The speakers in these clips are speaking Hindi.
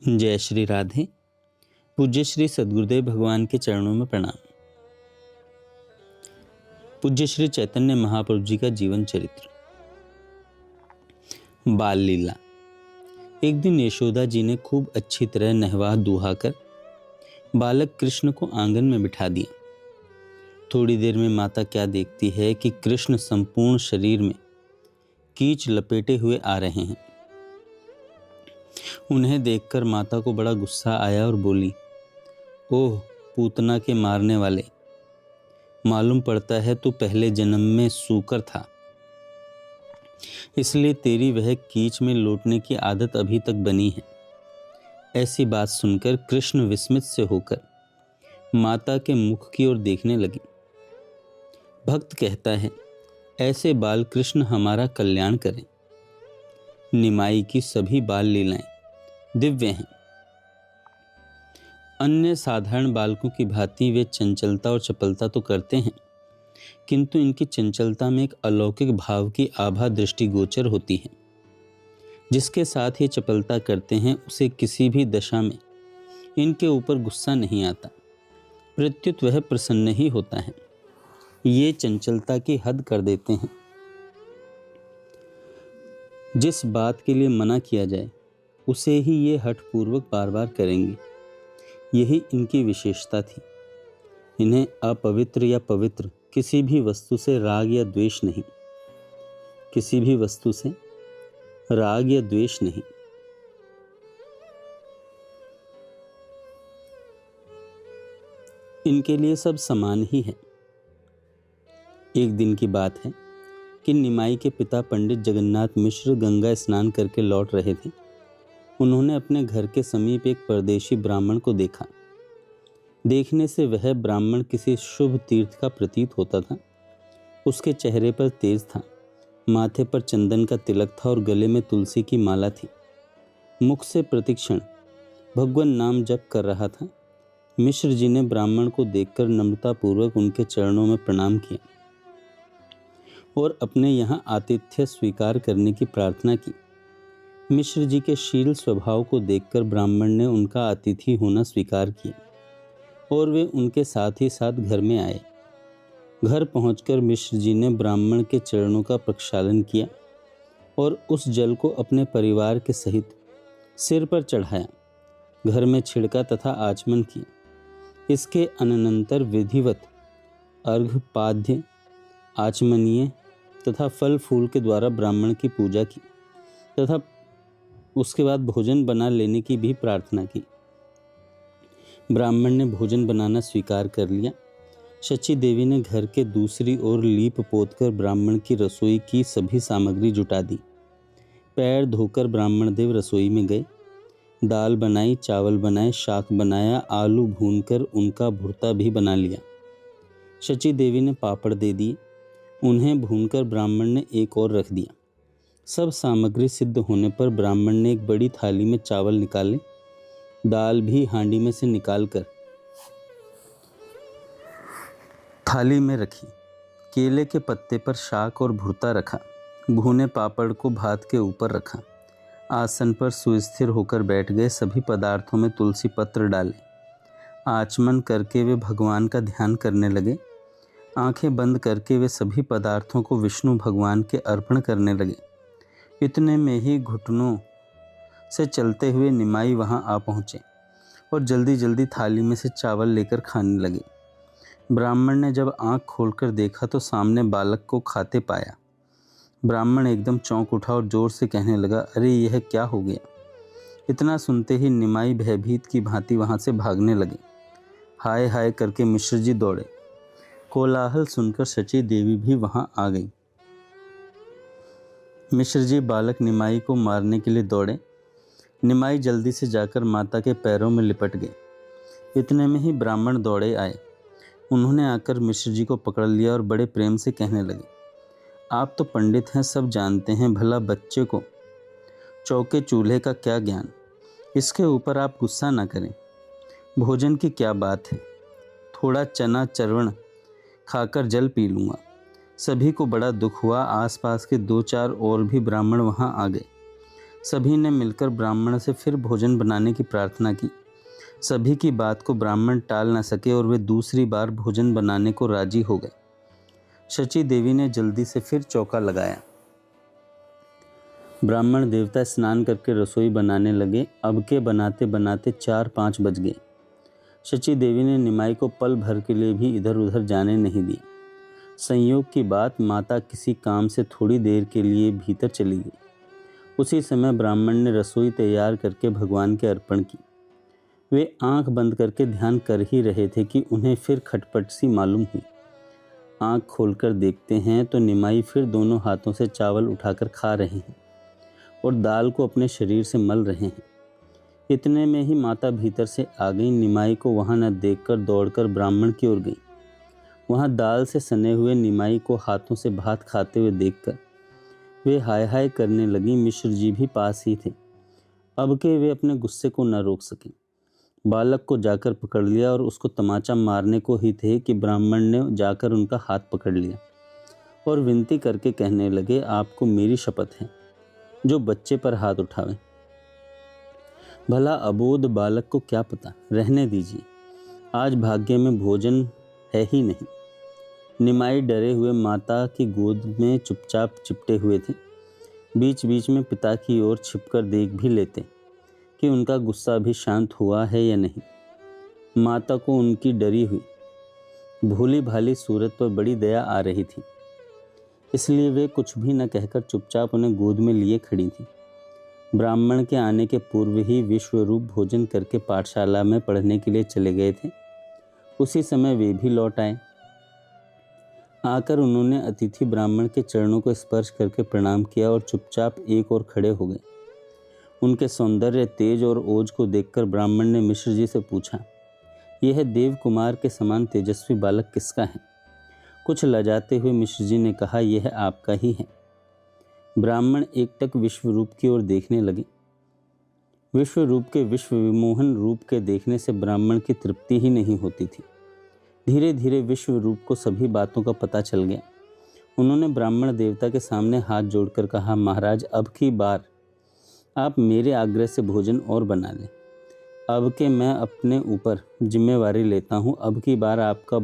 जय श्री राधे। पूज्य श्री सद्गुरुदेव भगवान के चरणों में प्रणाम। पूज्य श्री चैतन्य महाप्रभु जी का जीवन चरित्र। बाल लीला। एक दिन यशोदा जी ने खूब अच्छी तरह नहवा दुहाकर बालक कृष्ण को आंगन में बिठा दिया। थोड़ी देर में माता क्या देखती है कि कृष्ण संपूर्ण शरीर में कीच लपेटे हुए आ रहे हैं। उन्हें देखकर माता को बड़ा गुस्सा आया और बोली, ओह पूतना के मारने वाले, मालूम पड़ता है तू पहले जन्म में सूकर था, इसलिए तेरी वह कीच में लौटने की आदत अभी तक बनी है। ऐसी बात सुनकर कृष्ण विस्मित से होकर माता के मुख की ओर देखने लगे। भक्त कहता है, ऐसे बाल कृष्ण हमारा कल्याण करें। निमाई की सभी बाल लीलाएं दिव्य हैं। अन्य साधारण बालकों की भांति वे चंचलता और चपलता तो करते हैं, किंतु इनकी चंचलता में एक अलौकिक भाव की आभा दृष्टि गोचर होती है। जिसके साथ ये चपलता करते हैं उसे किसी भी दशा में इनके ऊपर गुस्सा नहीं आता, प्रत्युत वह प्रसन्न ही होता है। ये चंचलता की हद कर देते हैं। जिस बात के लिए मना किया जाए उसे ही ये हठपूर्वक बार बार करेंगे। यही इनकी विशेषता थी। इन्हें अपवित्र या पवित्र किसी भी वस्तु से राग या द्वेष नहीं। किसी भी वस्तु से राग या द्वेष नहीं। इनके लिए सब समान ही है। एक दिन की बात है कि निमाई के पिता पंडित जगन्नाथ मिश्र गंगा स्नान करके लौट रहे थे। उन्होंने अपने घर के समीप एक परदेशी ब्राह्मण को देखा। देखने से वह ब्राह्मण किसी शुभ तीर्थ का प्रतीत होता था। उसके चेहरे पर तेज था, माथे पर चंदन का तिलक था और गले में तुलसी की माला थी। मुख से प्रतिक्षण भगवान नाम जप कर रहा था। मिश्र जी ने ब्राह्मण को देखकर नम्रतापूर्वक उनके चरणों में प्रणाम किया और अपने यहाँ आतिथ्य स्वीकार करने की प्रार्थना की। मिश्र जी के शील स्वभाव को देखकर ब्राह्मण ने उनका अतिथि होना स्वीकार किया और वे उनके साथ ही साथ घर में आए। घर पहुंचकर मिश्र जी ने ब्राह्मण के चरणों का प्रक्षालन किया और उस जल को अपने परिवार के सहित सिर पर चढ़ाया, घर में छिड़का तथा आचमन किया। इसके अनंतर विधिवत अर्घ पाद्य आचमनीय तथा फल फूल के द्वारा ब्राह्मण की पूजा की तथा उसके बाद भोजन बना लेने की भी प्रार्थना की। ब्राह्मण ने भोजन बनाना स्वीकार कर लिया। शची देवी ने घर के दूसरी ओर लीप पोतकर ब्राह्मण की रसोई की सभी सामग्री जुटा दी। पैर धोकर ब्राह्मण देव रसोई में गए। दाल बनाई, चावल बनाए, शाक बनाया, आलू भूनकर उनका भुर्ता भी बना लिया। शची देवी ने पापड़ दे दिए। उन्हें भूनकर ब्राह्मण ने एक और रख दिया। सब सामग्री सिद्ध होने पर ब्राह्मण ने एक बड़ी थाली में चावल निकाले, दाल भी हांडी में से निकालकर थाली में रखी। केले के पत्ते पर शाक और भुर्ता रखा। भुने पापड़ को भात के ऊपर रखा। आसन पर सुस्थिर होकर बैठ गए। सभी पदार्थों में तुलसी पत्र डाले। आचमन करके वे भगवान का ध्यान करने लगे। आंखें बंद करके वे सभी पदार्थों को विष्णु भगवान के अर्पण करने लगे। इतने में ही घुटनों से चलते हुए निमाई वहां आ पहुंचे और जल्दी जल्दी थाली में से चावल लेकर खाने लगे। ब्राह्मण ने जब आंख खोलकर देखा तो सामने बालक को खाते पाया। ब्राह्मण एकदम चौंक उठा और जोर से कहने लगा, अरे यह क्या हो गया। इतना सुनते ही निमाई भयभीत की भांति वहां से भागने लगे। हाय हाय करके मिश्र जी दौड़े। कोलाहल सुनकर शची देवी भी वहां आ गई। मिश्र जी बालक निमाई को मारने के लिए दौड़े। निमाई जल्दी से जाकर माता के पैरों में लिपट गए। इतने में ही ब्राह्मण दौड़े आए। उन्होंने आकर मिश्र जी को पकड़ लिया और बड़े प्रेम से कहने लगे, आप तो पंडित हैं, सब जानते हैं, भला बच्चे को चौके चूल्हे का क्या ज्ञान। इसके ऊपर आप गुस्सा ना करें। भोजन की क्या बात है, थोड़ा चना चरवण खाकर जल पी लूँगा। सभी को बड़ा दुख हुआ। आसपास के 2-4 और भी ब्राह्मण वहां आ गए। सभी ने मिलकर ब्राह्मण से फिर भोजन बनाने की प्रार्थना की। सभी की बात को ब्राह्मण टाल न सके और वे दूसरी बार भोजन बनाने को राजी हो गए। शची देवी ने जल्दी से फिर चौका लगाया। ब्राह्मण देवता स्नान करके रसोई बनाने लगे। अब के बनाते बनाते 4-5 बज गए। शची देवी ने निमाई को पल भर के लिए भी इधर उधर जाने नहीं दिया। संयोग की बात, माता किसी काम से थोड़ी देर के लिए भीतर चली गई। उसी समय ब्राह्मण ने रसोई तैयार करके भगवान के अर्पण की। वे आंख बंद करके ध्यान कर ही रहे थे कि उन्हें फिर खटपट सी मालूम हुई। आंख खोलकर देखते हैं तो निमाई फिर दोनों हाथों से चावल उठाकर खा रहे हैं और दाल को अपने शरीर से मल रहे हैं। इतने में ही माता भीतर से आ गई। निमाई को वहां न देखकर दौड़कर ब्राह्मण की ओर गई। वहां दाल से सने हुए निमाई को हाथों से भात खाते हुए देखकर वे हाय हाय करने लगी। मिश्र जी भी पास ही थे। अब के वे अपने गुस्से को न रोक सके। बालक को जाकर पकड़ लिया और उसको तमाचा मारने को ही थे कि ब्राह्मण ने जाकर उनका हाथ पकड़ लिया और विनती करके कहने लगे, आपको मेरी शपथ है, जो बच्चे पर हाथ उठावे। भला अबोध बालक को क्या पता, रहने दीजिए, आज भाग्य में भोजन है ही नहीं। निमाई डरे हुए माता की गोद में चुपचाप चिपटे हुए थे। बीच बीच में पिता की ओर छिपकर देख भी लेते कि उनका गुस्सा भी शांत हुआ है या नहीं। माता को उनकी डरी हुई भोली भाली सूरत पर बड़ी दया आ रही थी, इसलिए वे कुछ भी न कहकर चुपचाप उन्हें गोद में लिए खड़ी थी। ब्राह्मण के आने के पूर्व ही विश्वरूप भोजन करके पाठशाला में पढ़ने के लिए चले गए थे। उसी समय वे भी लौट आए। आकर उन्होंने अतिथि ब्राह्मण के चरणों को स्पर्श करके प्रणाम किया और चुपचाप एक ओर खड़े हो गए। उनके सौंदर्य, तेज और ओज को देखकर ब्राह्मण ने मिश्र जी से पूछा, यह देव कुमार के समान तेजस्वी बालक किसका है? कुछ लजाते हुए मिश्र जी ने कहा, यह आपका ही है। ब्राह्मण एकटक विश्वरूप की ओर देखने लगे। विश्वरूप के विश्व विमोहन रूप के देखने से ब्राह्मण की तृप्ति ही नहीं होती थी। धीरे धीरे विश्वरूप को सभी बातों का पता चल गया। उन्होंने ब्राह्मण देवता के सामने हाथ जोड़कर कहा, महाराज, अब की बार आप मेरे आग्रह से भोजन और बना लें। अब के मैं अपने ऊपर जिम्मेवारी लेता हूँ। अब की बार आपको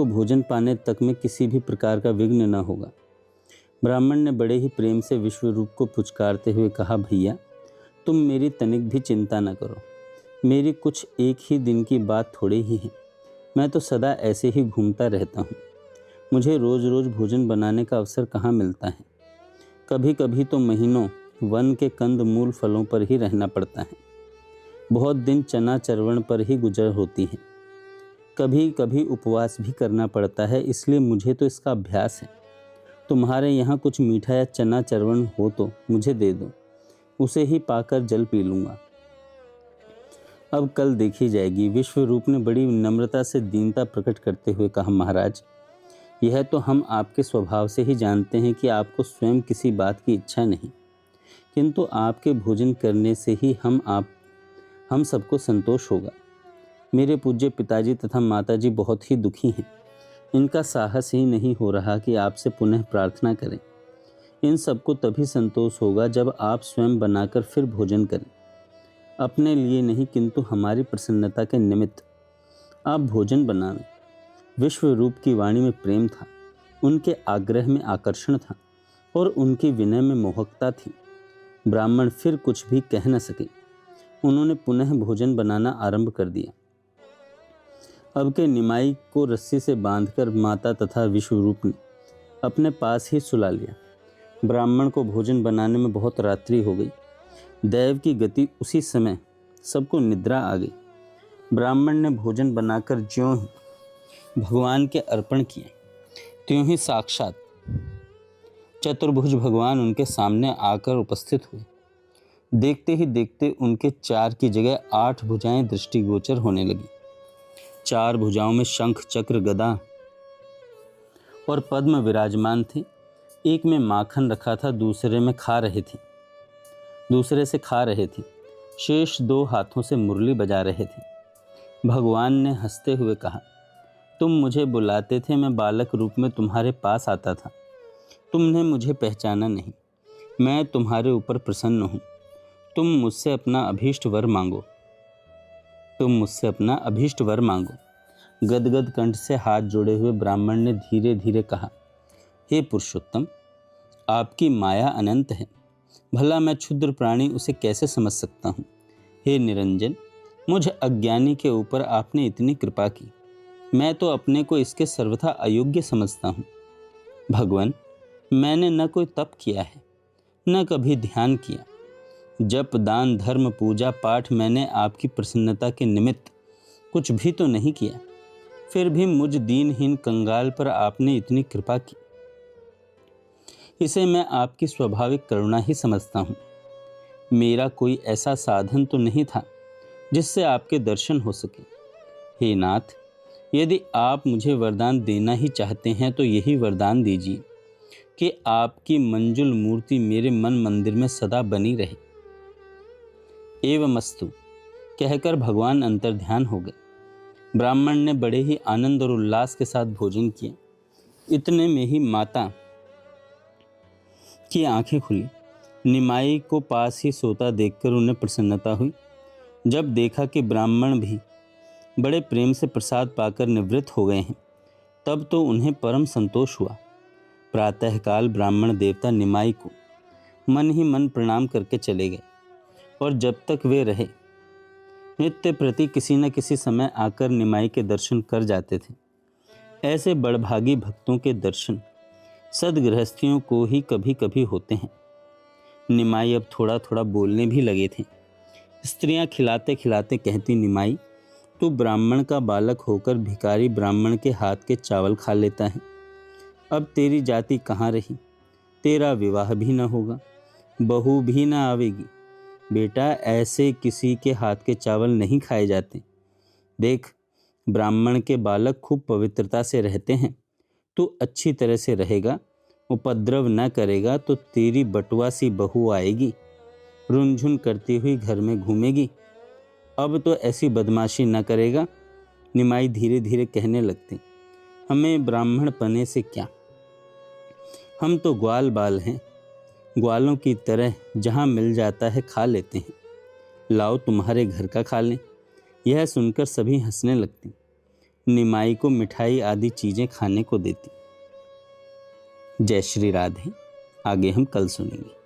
भोजन पाने तक में किसी भी प्रकार का विघ्न न होगा। ब्राह्मण ने बड़े ही प्रेम से विश्वरूप को पुचकारते हुए कहा, भैया, तुम मेरी तनिक भी चिंता न करो। मेरी कुछ एक ही दिन की बात थोड़ी ही है। मैं तो सदा ऐसे ही घूमता रहता हूँ। मुझे रोज़ रोज़ भोजन बनाने का अवसर कहाँ मिलता है। कभी कभी तो महीनों वन के कंद मूल फलों पर ही रहना पड़ता है। बहुत दिन चना चरवण पर ही गुजर होती है। कभी कभी उपवास भी करना पड़ता है, इसलिए मुझे तो इसका अभ्यास है। तुम्हारे यहाँ कुछ मीठा या चना चरवण हो तो मुझे दे दो, उसे ही पाकर जल पी लूँगा। अब कल देखी जाएगी। विश्वरूप ने बड़ी नम्रता से दीनता प्रकट करते हुए कहा, महाराज, यह तो हम आपके स्वभाव से ही जानते हैं कि आपको स्वयं किसी बात की इच्छा नहीं, किंतु आपके भोजन करने से ही हम सबको संतोष होगा। मेरे पूज्य पिताजी तथा माताजी बहुत ही दुखी हैं। इनका साहस ही नहीं हो रहा कि आपसे पुनः प्रार्थना करें। इन सबको तभी संतोष होगा जब आप स्वयं बनाकर फिर भोजन करें। अपने लिए नहीं, किंतु हमारी प्रसन्नता के निमित्त आप भोजन बनावें। विश्वरूप की वाणी में प्रेम था, उनके आग्रह में आकर्षण था और उनकी विनय में मोहकता थी। ब्राह्मण फिर कुछ भी कह न सके। उन्होंने पुनः भोजन बनाना आरंभ कर दिया। अब के निमाई को रस्सी से बांधकर माता तथा विश्वरूप ने अपने पास ही सुला लिया। ब्राह्मण को भोजन बनाने में बहुत रात्रि हो गई। दैव की गति, उसी समय सबको निद्रा आ गई। ब्राह्मण ने भोजन बनाकर ज्यों ही भगवान के अर्पण किए, त्यों ही साक्षात चतुर्भुज भगवान उनके सामने आकर उपस्थित हुए। देखते ही देखते उनके 4 की जगह 8 भुजाएं दृष्टिगोचर होने लगी। 4 भुजाओं में शंख, चक्र, गदा और पद्म विराजमान थे। एक में माखन रखा था, दूसरे से खा रहे थे। शेष 2 हाथों से मुरली बजा रहे थे। भगवान ने हंसते हुए कहा, तुम मुझे बुलाते थे, मैं बालक रूप में तुम्हारे पास आता था। तुमने मुझे पहचाना नहीं। मैं तुम्हारे ऊपर प्रसन्न हूँ। तुम मुझसे अपना अभीष्ट वर मांगो। तुम मुझसे अपना अभीष्ट वर मांगो। गदगद कंठ से हाथ जोड़े हुए ब्राह्मण ने धीरे धीरे कहा, हे पुरुषोत्तम, आपकी माया अनंत है, भला मैं क्षुद्र प्राणी उसे कैसे समझ सकता हूँ। हे निरंजन, मुझ अज्ञानी के ऊपर आपने इतनी कृपा की, मैं तो अपने को इसके सर्वथा अयोग्य समझता हूँ। भगवान, मैंने न कोई तप किया है, न कभी ध्यान किया। जप दान धर्म पूजा पाठ मैंने आपकी प्रसन्नता के निमित्त कुछ भी तो नहीं किया, फिर भी मुझ दीनहीन कंगाल पर आपने इतनी कृपा की। इसे मैं आपकी स्वाभाविक करुणा ही समझता हूँ। मेरा कोई ऐसा साधन तो नहीं था जिससे आपके दर्शन हो सके। हे नाथ, यदि आप मुझे वरदान देना ही चाहते हैं तो यही वरदान दीजिए कि आपकी मंजुल मूर्ति मेरे मन मंदिर में सदा बनी रहे। एवमस्तु कहकर भगवान अंतर्ध्यान हो गए। ब्राह्मण ने बड़े ही आनंद और उल्लास के साथ भोजन किया। इतने में ही माता की आंखें खुली। निमाई को पास ही सोता देखकर उन्हें प्रसन्नता हुई। जब देखा कि ब्राह्मण भी बड़े प्रेम से प्रसाद पाकर निवृत्त हो गए हैं, तब तो उन्हें परम संतोष हुआ। प्रातःकाल ब्राह्मण देवता निमाई को मन ही मन प्रणाम करके चले गए और जब तक वे रहे नित्य प्रति किसी न किसी समय आकर निमाई के दर्शन कर जाते थे। ऐसे बड़भागी भक्तों के दर्शन सदगृहस्थियों को ही कभी कभी होते हैं। निमाई अब थोड़ा थोड़ा बोलने भी लगे थे। स्त्रियां खिलाते खिलाते कहती, निमाई, तू ब्राह्मण का बालक होकर भिखारी ब्राह्मण के हाथ के चावल खा लेता है। अब तेरी जाति कहाँ रही? तेरा विवाह भी न होगा, बहू भी न आवेगी। बेटा, ऐसे किसी के हाथ के चावल नहीं खाए जाते। देख, ब्राह्मण के बालक खूब पवित्रता से रहते हैं। तू अच्छी तरह से रहेगा, उपद्रव न करेगा तो तेरी बटुआ सी बहू आएगी, रुनझुन करती हुई घर में घूमेगी। अब तो ऐसी बदमाशी न करेगा। निमाई धीरे धीरे कहने लगती, हमें ब्राह्मण पने से क्या, हम तो ग्वाल बाल हैं। ग्वालों की तरह जहाँ मिल जाता है खा लेते हैं। लाओ तुम्हारे घर का खा लें। यह सुनकर सभी हंसने लगती। निमाई को मिठाई आदि चीज़ें खाने को देती। जय श्री राधे। आगे हम कल सुनेंगे।